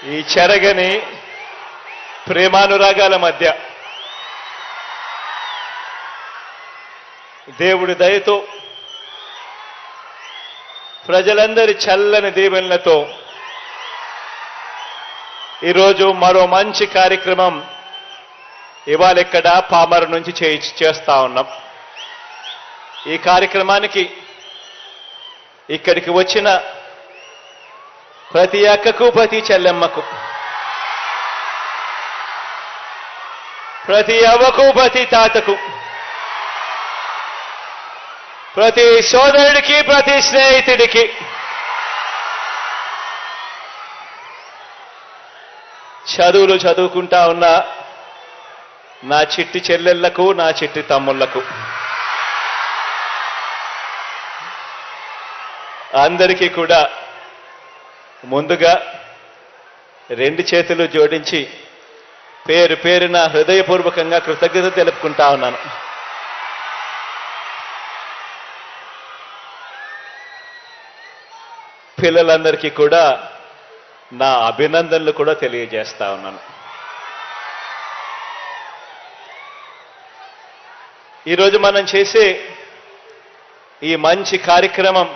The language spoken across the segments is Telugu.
ఈ చెరగని ప్రేమానురాగాల మధ్య దేవుడి దయతో ప్రజలందరి చల్లని దీవెనలతో ఈరోజు మరో మంచి కార్యక్రమం ఇవాళ ఇక్కడ పామర నుంచి చేస్తా ఉన్నాం. ఈ కార్యక్రమానికి ఇక్కడికి వచ్చిన ప్రతి అక్కకు, ప్రతి చెల్లెమ్మకు, ప్రతి అవ్వకు, ప్రతి తాతకు, ప్రతి సోదరుడికి, ప్రతి స్నేహితుడికి చదువులు చదువుకుంటా ఉన్న నా చిట్టి చెల్లెళ్లకు, నా చిట్టి తమ్ముళ్లకు అందరికీ కూడా ముందుగా రెండు చేతులు జోడించి పేరు పేరున హృదయపూర్వకంగా కృతజ్ఞత తెలుపుకుంటా ఉన్నాను. పిల్లలందరికీ కూడా నా అభినందనలు కూడా తెలియజేస్తా ఉన్నాను. ఈరోజు మనం చేసే ఈ మంచి కార్యక్రమం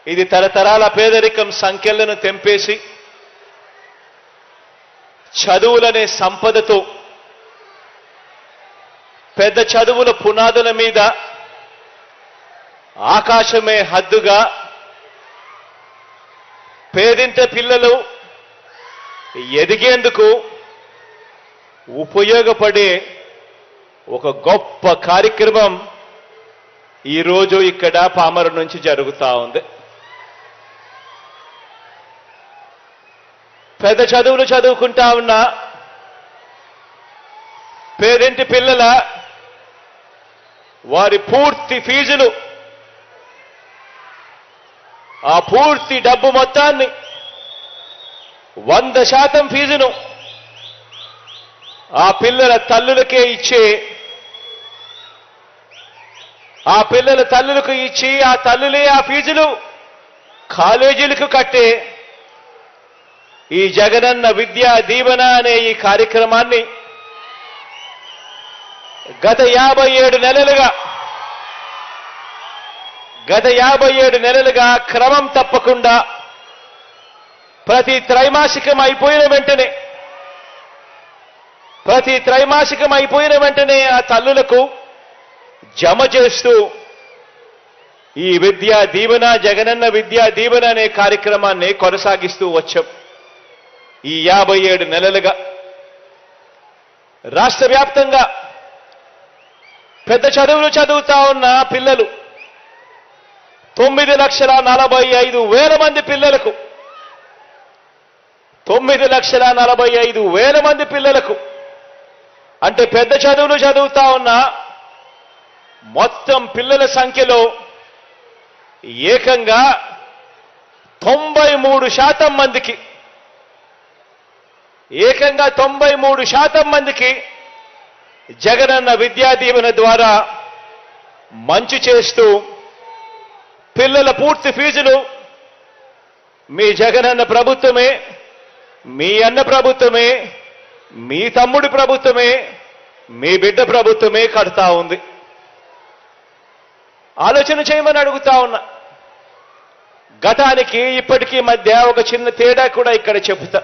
ఇది తరతరాల పేదరికం సంఖ్యలను తెంపేసి చదువులనే సంపదతో పెద్ద చదువుల పునాదుల మీద ఆకాశమే హద్దుగా పేదింట పిల్లలు ఎదిగేందుకు ఉపయోగపడే ఒక గొప్ప కార్యక్రమం ఈరోజు ఇక్కడ పామర నుంచి జరుగుతూ ఉంది. పెద్ద చదువులు చదువుకుంటా ఉన్న పేదింటి పిల్లల వారి పూర్తి ఫీజులు, ఆ పూర్తి డబ్బు మొత్తాన్ని 100% ఫీజును ఆ పిల్లల తల్లులకే ఇచ్చే, ఆ పిల్లల తల్లులకు ఇచ్చి ఆ తల్లులే ఆ ఫీజులు కాలేజీలకు కట్టే ఈ జగనన్న విద్యా దీవెన అనే ఈ కార్యక్రమాన్ని గత 57 నెలలుగా క్రమం తప్పకుండా ప్రతి త్రైమాసికం అయిపోయిన వెంటనే ఆ తల్లులకు జమ చేస్తూ ఈ విద్యా దీవెన, జగనన్న విద్యా దీవెన అనే కార్యక్రమాన్ని కొనసాగిస్తూ వచ్చాం. ఈ 57 నెలలుగా రాష్ట్ర వ్యాప్తంగా పెద్ద చదువులు చదువుతా ఉన్న పిల్లలు 9,45,000 మంది పిల్లలకు 9,45,000 మంది పిల్లలకు అంటే పెద్ద చదువులు చదువుతా ఉన్న మొత్తం పిల్లల సంఖ్యలో ఏకంగా 93% మందికి, ఏకంగా 93% మందికి జగనన్న విద్యా దీవెన ద్వారా మంచి చేస్తూ పిల్లల పూర్తి ఫీజులు మీ జగనన్న ప్రభుత్వమే, మీ అన్న ప్రభుత్వమే, మీ తమ్ముడి ప్రభుత్వమే, మీ బిడ్డ ప్రభుత్వమే కడతా ఉంది. ఆలోచన చేయమని అడుగుతా ఉన్నా. గతానికి ఇప్పటికీ మధ్య ఒక చిన్న తేడా కూడా ఇక్కడ చెబుతా.